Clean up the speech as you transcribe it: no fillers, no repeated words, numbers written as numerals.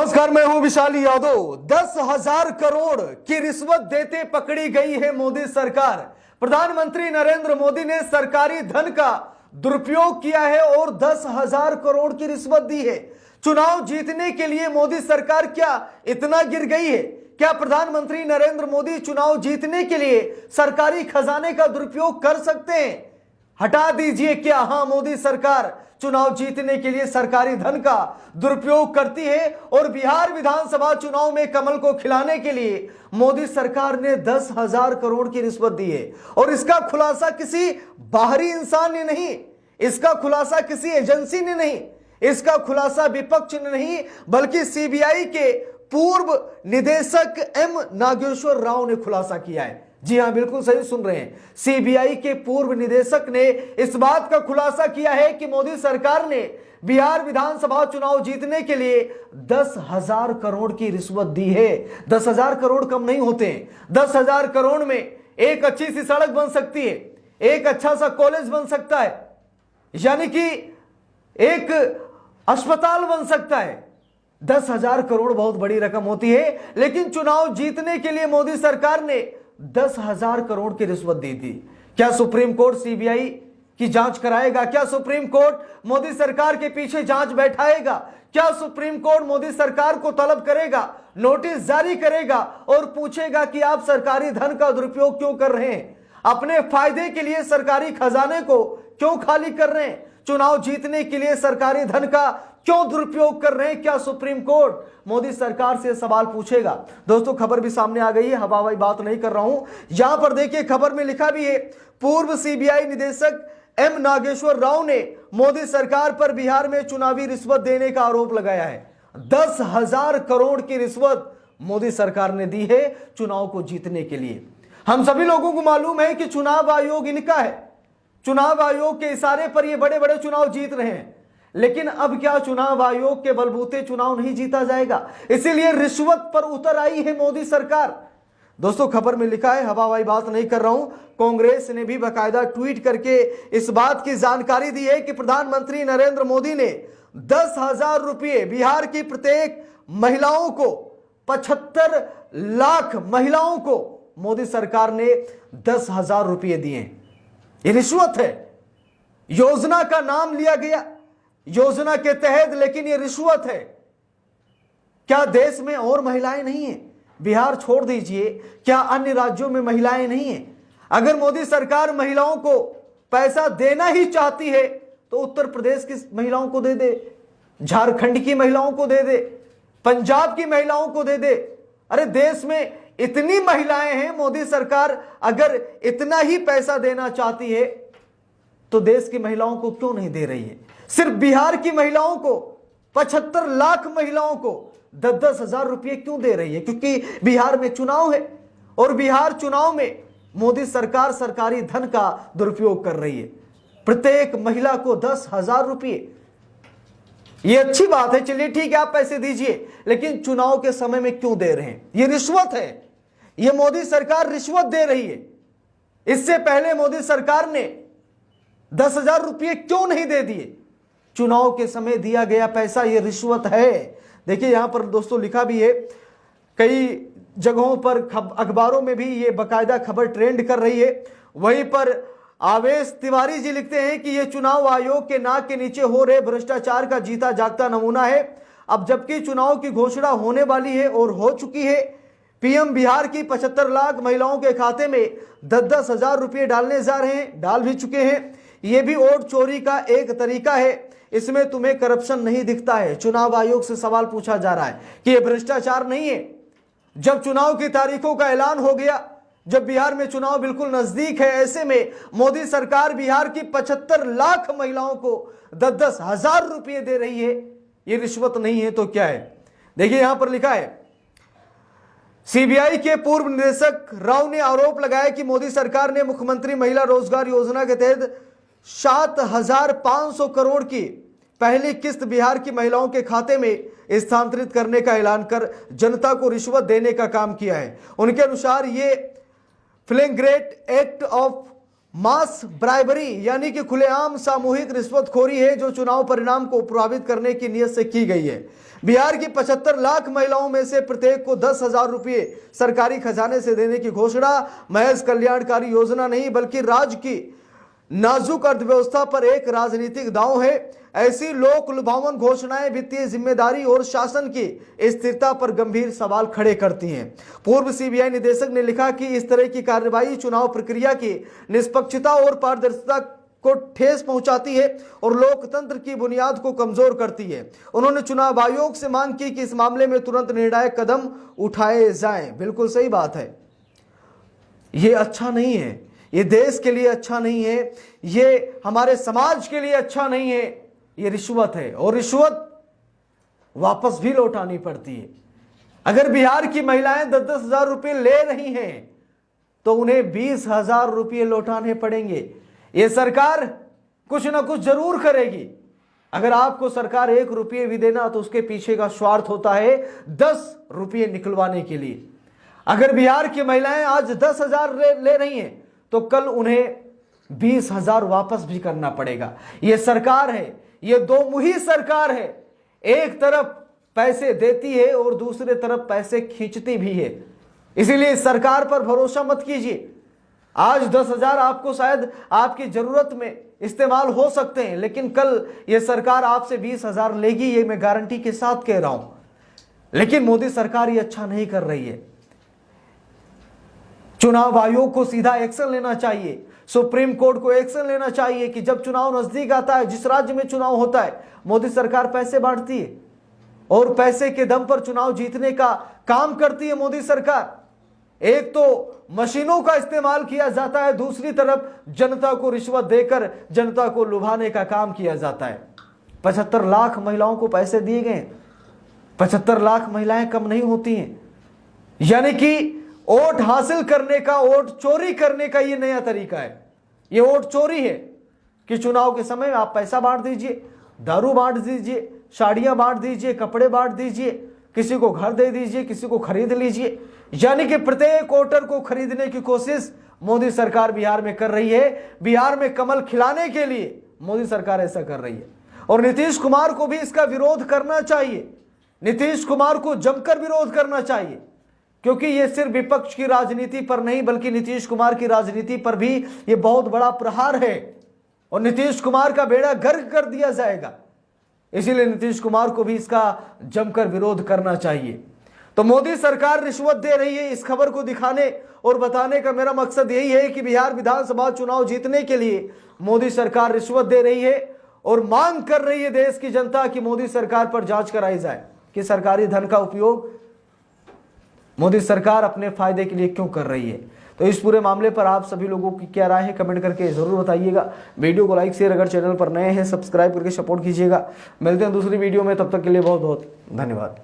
नमस्कार, मैं हूं विशाल यादव। 10,000 करोड़ की रिश्वत देते पकड़ी गई है मोदी सरकार। प्रधानमंत्री नरेंद्र मोदी ने सरकारी धन का दुरुपयोग किया है और 10,000 करोड़ की रिश्वत दी है। चुनाव जीतने के लिए मोदी सरकार क्या इतना गिर गई है? क्या प्रधानमंत्री नरेंद्र मोदी चुनाव जीतने के लिए सरकारी खजाने का दुरुपयोग कर सकते हैं? हटा दीजिए, क्या हाँ मोदी सरकार चुनाव जीतने के लिए सरकारी धन का दुरुपयोग करती है? और बिहार विधानसभा चुनाव में कमल को खिलाने के लिए मोदी सरकार ने 10,000 करोड़ की रिश्वत दी है। और इसका खुलासा किसी बाहरी इंसान ने नहीं, इसका खुलासा किसी एजेंसी ने नहीं, इसका खुलासा विपक्ष ने नहीं, बल्कि सीबीआई के पूर्व निदेशक एम नागेश्वर राव ने खुलासा किया है। जी हां, बिल्कुल सही सुन रहे हैं। सीबीआई के पूर्व निदेशक ने इस बात का खुलासा किया है कि मोदी सरकार ने बिहार विधानसभा चुनाव जीतने के लिए 10,000 करोड़ की रिश्वत दी है। 10,000 करोड़ कम नहीं होते हैं। 10,000 करोड़ में एक अच्छी सी सड़क बन सकती है, एक अच्छा सा कॉलेज बन सकता है, यानी कि एक अस्पताल बन सकता है। 10,000 करोड़ बहुत बड़ी रकम होती है, लेकिन चुनाव जीतने के लिए मोदी सरकार ने 10,000 करोड़ की रिश्वत दी थी। क्या सुप्रीम कोर्ट सीबीआई की जांच कराएगा? क्या सुप्रीम कोर्ट मोदी सरकार के पीछे जांच बैठाएगा? क्या सुप्रीम कोर्ट मोदी सरकार को तलब करेगा, नोटिस जारी करेगा और पूछेगा कि आप सरकारी धन का दुरुपयोग क्यों कर रहे हैं? अपने फायदे के लिए सरकारी खजाने को क्यों खाली कर रहे हैं? चुनाव जीतने के लिए सरकारी धन का क्यों दुरुपयोग कर रहे हैं? क्या सुप्रीम कोर्ट मोदी सरकार से सवाल पूछेगा? दोस्तों, खबर भी सामने आ गई है, हवाई बात नहीं कर रहा हूं। यहां पर देखिए, खबर में लिखा भी है, पूर्व सीबीआई निदेशक एम नागेश्वर राव ने मोदी सरकार पर बिहार में चुनावी रिश्वत देने का आरोप लगाया है। 10,000 करोड़ की रिश्वत मोदी सरकार ने दी है चुनाव को जीतने के लिए। हम सभी लोगों को मालूम है कि चुनाव आयोग इनका है। चुनाव आयोग के इशारे पर ये बड़े बड़े चुनाव जीत रहे हैं, लेकिन अब क्या चुनाव आयोग के बलबूते चुनाव नहीं जीता जाएगा? इसीलिए रिश्वत पर उतर आई है मोदी सरकार। दोस्तों, खबर में लिखा है, हवाई बात नहीं कर रहा हूं। कांग्रेस ने भी बाकायदा ट्वीट करके इस बात की जानकारी दी है कि प्रधानमंत्री नरेंद्र मोदी ने 10,000 रुपये बिहार की प्रत्येक महिलाओं को, 75 लाख महिलाओं को मोदी सरकार ने 10,000 रुपये दिए। ये रिश्वत है। योजना का नाम लिया गया योजना के तहत, लेकिन ये रिश्वत है। क्या देश में और महिलाएं नहीं है? बिहार छोड़ दीजिए, क्या अन्य राज्यों में महिलाएं नहीं है? अगर मोदी सरकार महिलाओं को पैसा देना ही चाहती है तो उत्तर प्रदेश की महिलाओं को दे दे, झारखंड की महिलाओं को दे दे, पंजाब की महिलाओं को दे दे। अरे देश में इतनी महिलाएं हैं, मोदी सरकार अगर इतना ही पैसा देना चाहती है तो देश की महिलाओं को क्यों नहीं दे रही है? सिर्फ बिहार की महिलाओं को, 75 लाख महिलाओं को 10-10 हजार रुपये क्यों दे रही है? क्योंकि बिहार में चुनाव है और बिहार चुनाव में मोदी सरकार सरकारी धन का दुरुपयोग कर रही है। प्रत्येक महिला को 10,000 रुपये, ये अच्छी बात है, चलिए ठीक है, आप पैसे दीजिए, लेकिन चुनाव के समय में क्यों दे रहे हैं? ये रिश्वत है। ये मोदी सरकार रिश्वत दे रही है। इससे पहले मोदी सरकार ने 10,000 रुपये क्यों नहीं दे दिए? चुनाव के समय दिया गया पैसा ये रिश्वत है। देखिए, यहां पर दोस्तों लिखा भी है, कई जगहों पर अखबारों में भी ये बाकायदा खबर ट्रेंड कर रही है। वहीं पर आवेश तिवारी जी लिखते हैं कि यह चुनाव आयोग के नाक के नीचे हो रहे भ्रष्टाचार का जीता जागता नमूना है। अब जबकि चुनाव की घोषणा होने वाली है और हो चुकी है, पीएम बिहार की 75 लाख महिलाओं के खाते में 10-10 हजार रुपये डालने जा रहे हैं, डाल भी चुके हैं। यह भी वोट चोरी का एक तरीका है। इसमें तुम्हें करप्शन नहीं दिखता है? चुनाव आयोग से सवाल पूछा जा रहा है कि यह भ्रष्टाचार नहीं है। जब चुनाव की तारीखों का ऐलान हो गया, जब बिहार में चुनाव बिल्कुल नजदीक है, ऐसे में मोदी सरकार बिहार की 75 लाख महिलाओं को 10-10 हजार रुपये दे रही है। ये रिश्वत नहीं है तो क्या है? देखिए, यहां पर लिखा है, सीबीआई के पूर्व निदेशक राव ने आरोप लगाया कि मोदी सरकार ने मुख्यमंत्री महिला रोजगार योजना के तहत 7,500 करोड़ की पहली किस्त बिहार की महिलाओं के खाते में स्थानांतरित करने का ऐलान कर जनता को रिश्वत देने का काम किया है। उनके अनुसार ये फ्लैग्रेंट एक्ट ऑफ मास ब्राइबरी यानी कि खुलेआम सामूहिक रिश्वतखोरी है जो चुनाव परिणाम को प्रभावित करने की नीयत से की गई है। बिहार की 75 लाख महिलाओं में से प्रत्येक को 10,000 रुपये सरकारी खजाने से देने की घोषणा महज कल्याणकारी योजना नहीं बल्कि राज्य की नाजुक अर्थव्यवस्था पर एक राजनीतिक दांव है। ऐसी लोक लुभावन घोषणाएं वित्तीय जिम्मेदारी और शासन की स्थिरता पर गंभीर सवाल खड़े करती हैं। पूर्व सीबीआई निदेशक ने लिखा कि इस तरह की कार्रवाई चुनाव प्रक्रिया की निष्पक्षता और पारदर्शिता को ठेस पहुंचाती है और लोकतंत्र की बुनियाद को कमजोर करती है। उन्होंने चुनाव आयोग से मांग की कि इस मामले में तुरंत निर्णायक कदम उठाए जाएं। बिल्कुल सही बात है, ये अच्छा नहीं है, ये देश के लिए अच्छा नहीं है, ये हमारे समाज के लिए अच्छा नहीं है। ये रिश्वत है और रिश्वत वापस भी लौटानी पड़ती है। अगर बिहार की महिलाएं 10-10 हजार रुपये ले रही हैं तो उन्हें 20,000 रुपये लौटाने पड़ेंगे। ये सरकार कुछ ना कुछ जरूर करेगी। अगर आपको सरकार 1 रुपये भी देना तो उसके पीछे का स्वार्थ होता है 10 रुपये निकलवाने के लिए। अगर बिहार की महिलाएं आज 10,000 ले रही हैं तो कल उन्हें 20,000 वापस भी करना पड़ेगा। यह सरकार है, यह दो मुही सरकार है। एक तरफ पैसे देती है और दूसरे तरफ पैसे खींचती भी है। इसीलिए सरकार पर भरोसा मत कीजिए। आज 10,000 आपको शायद आपकी जरूरत में इस्तेमाल हो सकते हैं, लेकिन कल यह सरकार आपसे 20,000 लेगी, ये मैं गारंटी के साथ कह रहा हूं। लेकिन मोदी सरकार ये अच्छा नहीं कर रही है। चुनाव आयोग को सीधा एक्शन लेना चाहिए, सुप्रीम कोर्ट को एक्शन लेना चाहिए कि जब चुनाव नजदीक आता है, जिस राज्य में चुनाव होता है, मोदी सरकार पैसे बांटती है और पैसे के दम पर चुनाव जीतने का काम करती है मोदी सरकार। एक तो मशीनों का इस्तेमाल किया जाता है, दूसरी तरफ जनता को रिश्वत देकर जनता को लुभाने का काम किया जाता है। 75 लाख महिलाओं को पैसे दिए गए। 75 लाख महिलाएं कम नहीं होती हैं। यानी कि वोट हासिल करने का, वोट चोरी करने का ये नया तरीका है। ये वोट चोरी है कि चुनाव के समय आप पैसा बांट दीजिए, दारू बांट दीजिए, साड़ियां बांट दीजिए, कपड़े बांट दीजिए, किसी को घर दे दीजिए, किसी को खरीद लीजिए। यानी कि प्रत्येक वोटर को खरीदने की कोशिश मोदी सरकार बिहार में कर रही है। बिहार में कमल खिलाने के लिए मोदी सरकार ऐसा कर रही है और नीतीश कुमार को भी इसका विरोध करना चाहिए। नीतीश कुमार को जमकर विरोध करना चाहिए, क्योंकि ये सिर्फ विपक्ष की राजनीति पर नहीं बल्कि नीतीश कुमार की राजनीति पर भी ये बहुत बड़ा प्रहार है और नीतीश कुमार का बेड़ा गर्क कर दिया जाएगा। इसीलिए नीतीश कुमार को भी इसका जमकर विरोध करना चाहिए। तो मोदी सरकार रिश्वत दे रही है, इस खबर को दिखाने और बताने का मेरा मकसद यही है कि बिहार विधानसभा चुनाव जीतने के लिए मोदी सरकार रिश्वत दे रही है और मांग कर रही है देश की जनता कि मोदी सरकार पर जांच कराई जाए कि सरकारी धन का उपयोग मोदी सरकार अपने फायदे के लिए क्यों कर रही है। तो इस पूरे मामले पर आप सभी लोगों की क्या राय है कमेंट करके जरूर बताइएगा। वीडियो को लाइक शेयर, अगर चैनल पर नए हैं सब्सक्राइब करके सपोर्ट कीजिएगा। मिलते हैं दूसरी वीडियो में, तब तक के लिए बहुत बहुत धन्यवाद।